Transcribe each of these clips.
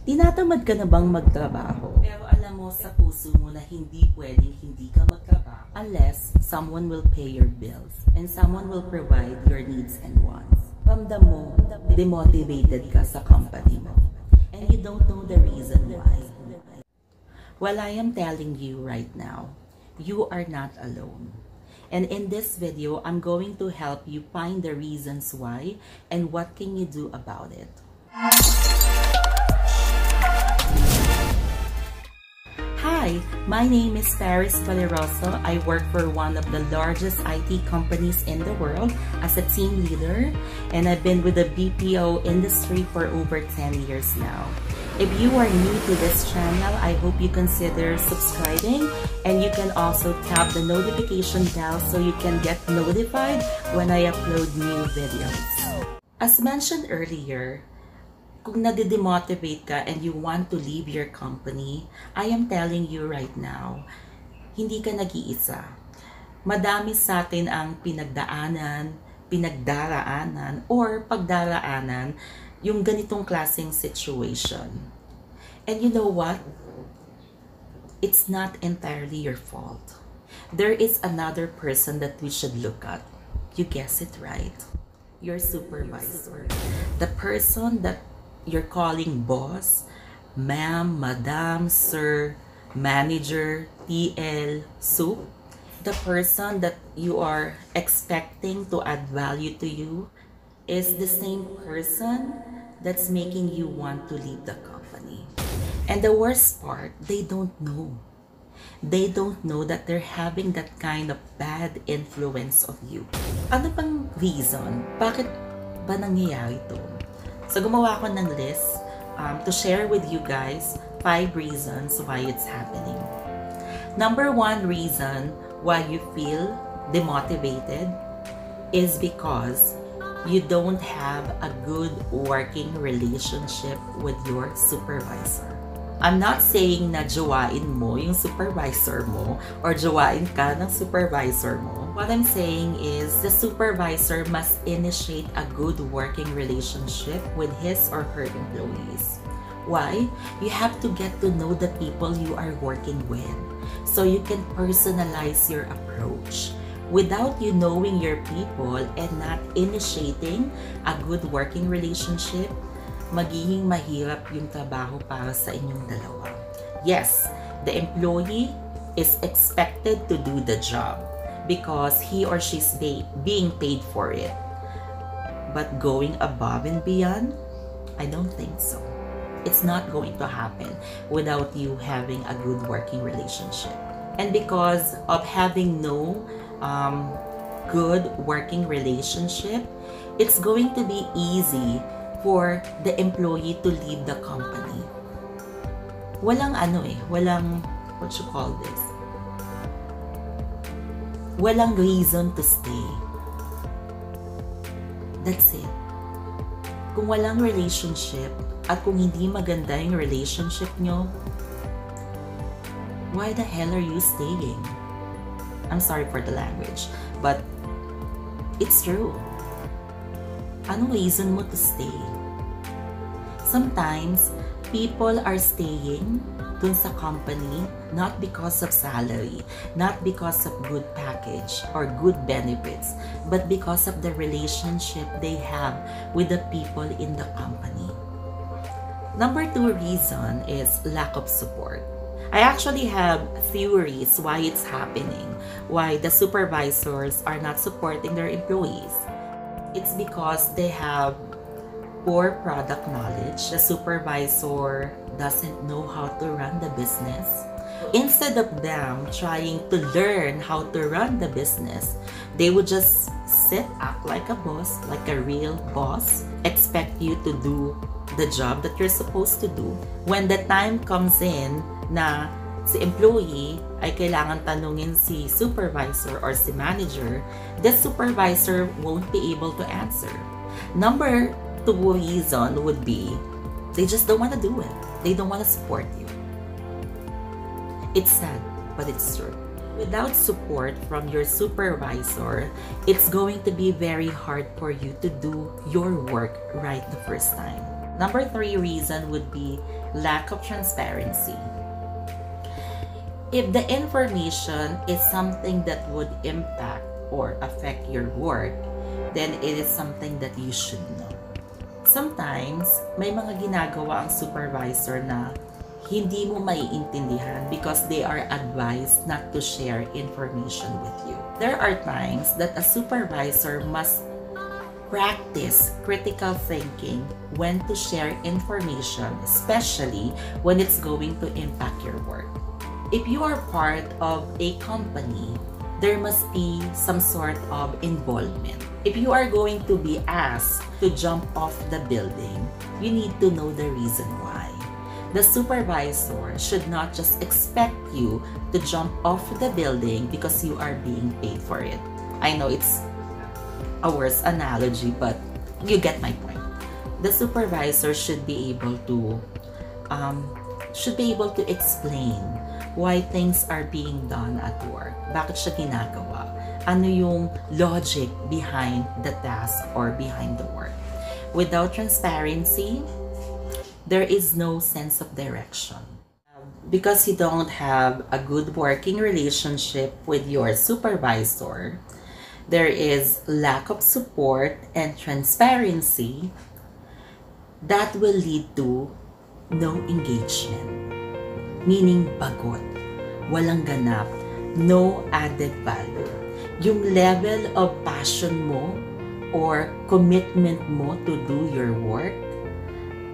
Tinatamad ka na bang magtrabaho? Pero alam mo sa puso mo na hindi pwedeng hindi ka magtrabaho unless someone will pay your bills and someone will provide your needs and wants. Ramdam mo, demotivated ka sa company mo and you don't know the reason why. Well, I am telling you right now, you are not alone. And in this video, I'm going to help you find the reasons why and what can you do about it. Hi, my name is Valeroso. I work for one of the largest IT companies in the world as a team leader, and I've been with the BPO industry for over 10 years now. If you are new to this channel, I hope you consider subscribing, and you can also tap the notification bell so you can get notified when I upload new videos. As mentioned earlier, kung nade-demotivate ka and you want to leave your company, I am telling you right now, hindi ka nag-iisa. Madami sa atin ang pinagdaraanan, or pagdaraanan yung ganitong klaseng situation. And you know what? It's not entirely your fault. There is another person that we should look at. You guess it right. Your supervisor. The person that you're calling boss, ma'am, madam, sir, manager, TL, soup. The person that you are expecting to add value to you is the same person that's making you want to leave the company. And the worst part, they don't know. They don't know that they're having that kind of bad influence of you. Ano bang reason? Bakit ba nangyayari to? So gumawa ko ng list to share with you guys 5 reasons why it's happening. Number 1 reason why you feel demotivated is because you don't have a good working relationship with your supervisor. I'm not saying na jowain mo yung supervisor mo or jowain ka ng supervisor mo. What I'm saying is the supervisor must initiate a good working relationship with his or her employees. Why? You have to get to know the people you are working with so you can personalize your approach. Without you knowing your people and not initiating a good working relationship, magiging mahirap yung trabaho para sa inyong dalawa. Yes, the employee is expected to do the job because he or she's being paid for it. But going above and beyond, I don't think so. It's not going to happen without you having a good working relationship. And because of having no good working relationship, it's going to be easy for the employee to leave the company. Walang walang, what you call this? Walang reason to stay. That's it. Kung walang relationship at kung hindi maganda yung relationship nyo, why the hell are you staying? I'm sorry for the language, but it's true. Anong reason mo to stay? Sometimes, people are staying dun sa company not because of salary, not because of good package or good benefits, but because of the relationship they have with the people in the company. Number 2 reason is lack of support. I actually have theories why it's happening, why the supervisors are not supporting their employees. It's because they have poor product knowledge. The supervisor doesn't know how to run the business. Instead of them trying to learn how to run the business, they would just act like a boss, like a real boss, expect you to do the job that you're supposed to do. When the time comes in na si employee ay kailangan tanungin si supervisor or si manager, the supervisor won't be able to answer. Number 2 reason would be they just don't want to do it. They don't want to support you. It's sad, but it's true. Without support from your supervisor, it's going to be very hard for you to do your work right the first time. Number 3 reason would be lack of transparency. If the information is something that would impact or affect your work, then it is something that you should know. Sometimes, may mga ginagawa ang supervisor na hindi mo maiintindihan because they are advised not to share information with you. There are times that a supervisor must practice critical thinking when to share information, especially when it's going to impact your work. If you are part of a company, there must be some sort of involvement. If you are going to be asked to jump off the building, you need to know the reason why. The supervisor should not just expect you to jump off the building because you are being paid for it. I know it's a worse analogy, but you get my point. The supervisor should be able to explain why things are being done at work. Bakit siya ginagawa? Ano yung logic behind the task or behind the work? Without transparency, there is no sense of direction. Because you don't have a good working relationship with your supervisor, there is lack of support and transparency that will lead to no engagement. Meaning bagot, walang ganap, no added value. Yung level of passion mo or commitment mo to do your work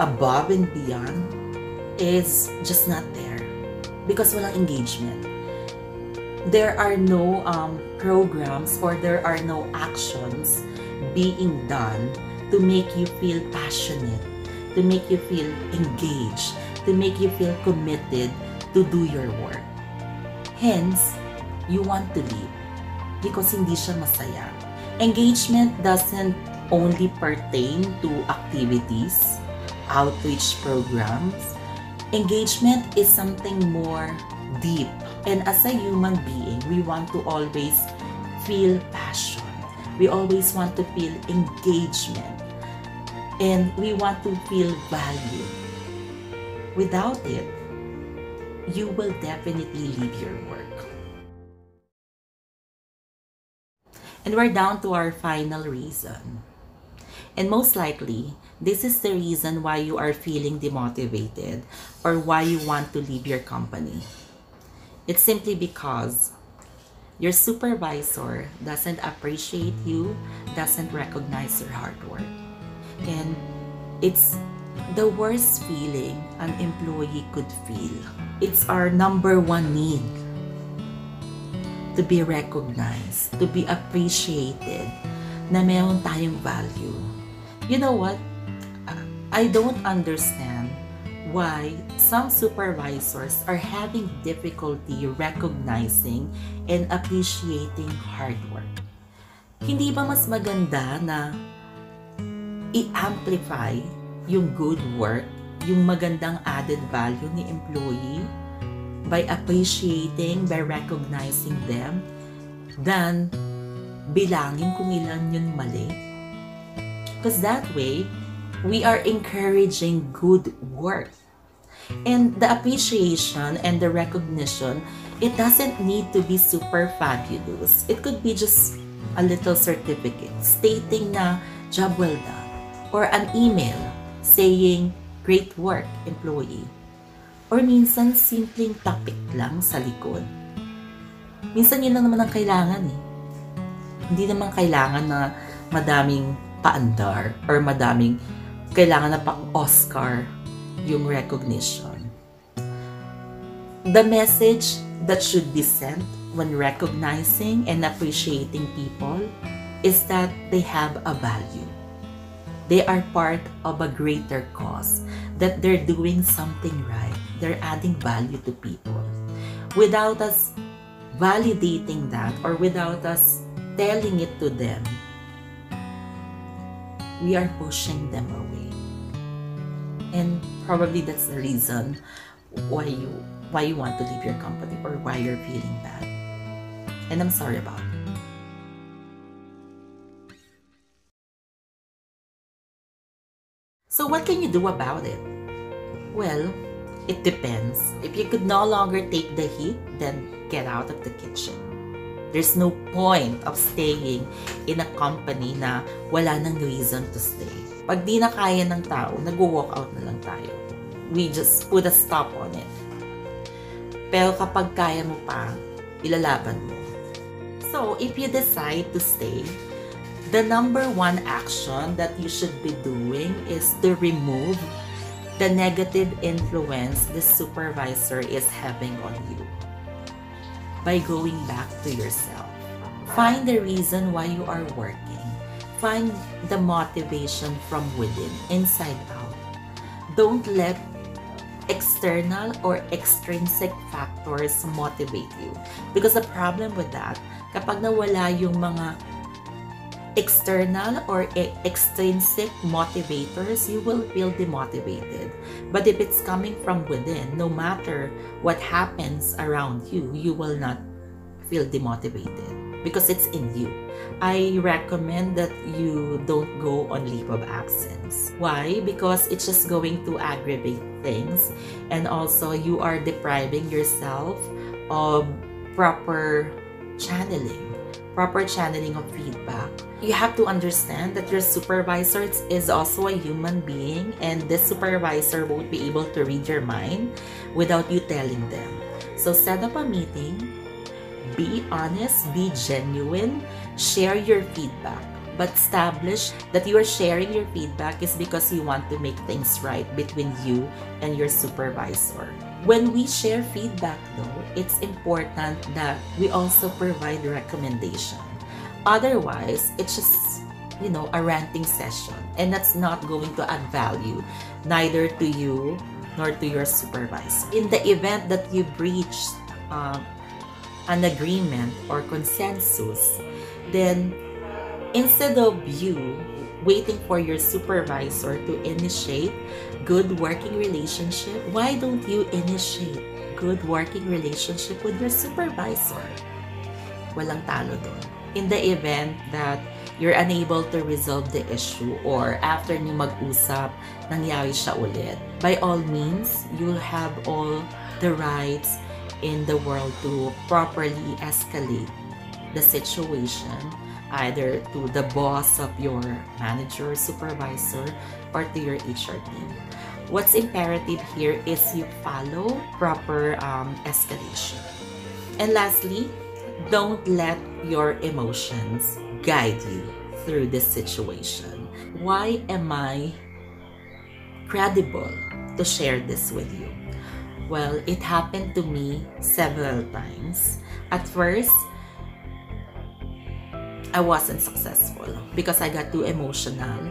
above and beyond is just not there because walang engagement. There are no programs or there are no actions being done to make you feel passionate, to make you feel engaged, to make you feel committed to do your work. Hence, you want to leave because hindi siya masaya. Engagement doesn't only pertain to activities, outreach programs. Engagement is something more deep. And as a human being, we want to always feel passion. We always want to feel engagement. And we want to feel value. Without it, you will definitely leave your work. And we're down to our final reason. And most likely, this is the reason why you are feeling demotivated or why you want to leave your company. It's simply because your supervisor doesn't appreciate you, doesn't recognize your hard work. And it's the worst feeling an employee could feel. It's our number one need. To be recognized, to be appreciated, na meron tayong value. You know what? I don't understand why some supervisors are having difficulty recognizing and appreciating hard work. Hindi ba mas maganda na i-amplify yung good work, yung magandang added value ni employee by appreciating, by recognizing them, than bilangin kung ilan yun mali? Because that way, we are encouraging good work. And the appreciation and the recognition, it doesn't need to be super fabulous. It could be just a little certificate stating na job well done, or an email saying great work, employee. Or minsan, simpleng topic lang sa likod. Minsan yun lang naman ang kailangan eh. Hindi naman kailangan na madaming paandar or madaming kailangan na pang-Oscar yung recognition. The message that should be sent when recognizing and appreciating people is that they have a value. They are part of a greater cause, that they're doing something right. They're adding value to people. Without us validating that or without us telling it to them, we are pushing them away. And probably that's the reason why you want to leave your company or why you're feeling bad. And I'm sorry about it. So what can you do about it? Well, it depends. If you could no longer take the heat, then get out of the kitchen. There's no point of staying in a company na wala nang reason to stay. Pag di na kaya ng tao, nag-walk out na lang tayo. We just put a stop on it. Pero kapag kaya mo pa, ilalaban mo. So, if you decide to stay, the number one action that you should be doing is to remove the negative influence the supervisor is having on you by going back to yourself. Find the reason why you are working. Find the motivation from within, inside out. Don't let external or extrinsic factors motivate you. Because the problem with that, kapag nawala yung mga external or extrinsic motivators, you will feel demotivated. But if it's coming from within, no matter what happens around you, you will not feel demotivated because it's in you. I recommend that you don't go on leave of absence. Why? Because it's just going to aggravate things, and also you are depriving yourself of proper channeling of feedback. You have to understand that your supervisor is also a human being, and this supervisor won't be able to read your mind without you telling them. So set up a meeting, be honest, be genuine, share your feedback, but establish that you are sharing your feedback is because you want to make things right between you and your supervisor. When we share feedback though, it's important that we also provide recommendation. Otherwise, it's just, a ranting session, and that's not going to add value neither to you nor to your supervisor. In the event that you breach an agreement or consensus, then instead of you waiting for your supervisor to initiate good working relationship, why don't you initiate good working relationship with your supervisor? Walang talo doon. In the event that you're unable to resolve the issue, or after niyo mag-usap, nangyari siya ulit, by all means, you'll have all the rights in the world to properly escalate the situation, either to the boss of your manager, supervisor, or to your HR team. What's imperative here is you follow proper escalation. And lastly, don't let your emotions guide you through this situation. Why am I credible to share this with you? Well, it happened to me several times. At first, I wasn't successful because I got too emotional.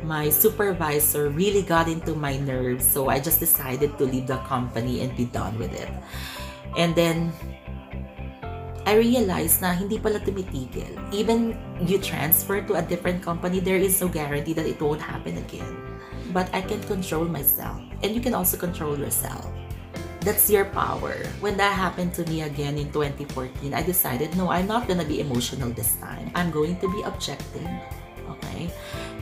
My supervisor really got into my nerves, so I just decided to leave the company and be done with it. And then, I realized na hindi pala tumitigil. Even you transfer to a different company, there is no guarantee that it won't happen again. But I can control myself, and you can also control yourself. That's your power. When that happened to me again in 2014, I decided, no, I'm not gonna be emotional this time. I'm going to be objective, okay?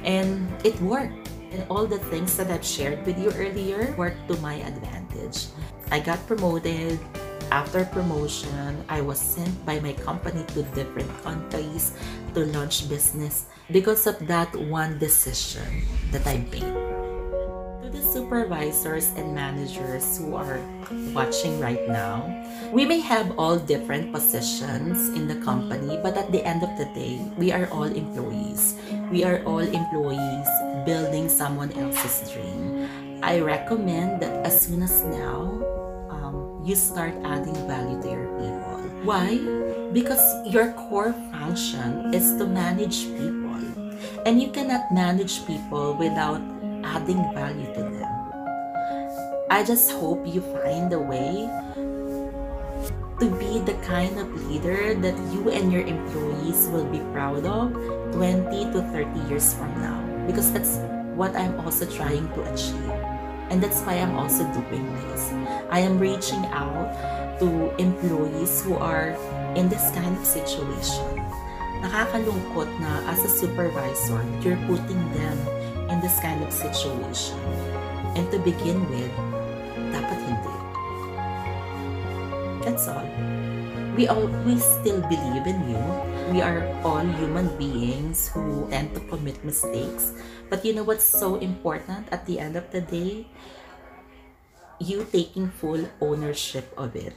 And it worked. And all the things that I've shared with you earlier worked to my advantage. I got promoted. After promotion, I was sent by my company to different countries to launch business because of that one decision that I made. To the supervisors and managers who are watching right now, we may have all different positions in the company, but at the end of the day, we are all employees. We are all employees building someone else's dream. I recommend that as soon as now, you start adding value to your people. Why? Because your core function is to manage people. And you cannot manage people without adding value to them. I just hope you find a way to be the kind of leader that you and your employees will be proud of 20 to 30 years from now. Because that's what I'm also trying to achieve. And that's why I'm also doing this. I am reaching out to employees who are in this kind of situation. Nakakalungkot na as a supervisor, you're putting them in this kind of situation. And to begin with, dapat hindi. That's all. We still believe in you. We are all human beings who tend to commit mistakes. But you know what's so important at the end of the day? You taking full ownership of it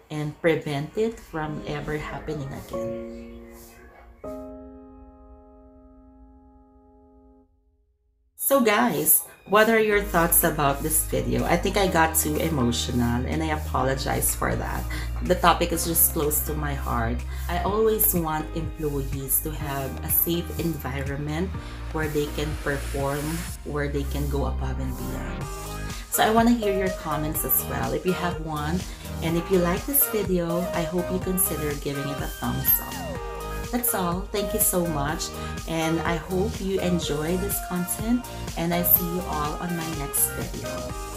and prevent it from ever happening again. So guys, what are your thoughts about this video? I think I got too emotional and I apologize for that. The topic is just close to my heart. I always want employees to have a safe environment where they can perform, where they can go above and beyond. So I want to hear your comments as well if you have one. And if you like this video, I hope you consider giving it a thumbs up. That's all. Thank you so much. And I hope you enjoy this content. And I see you all on my next video.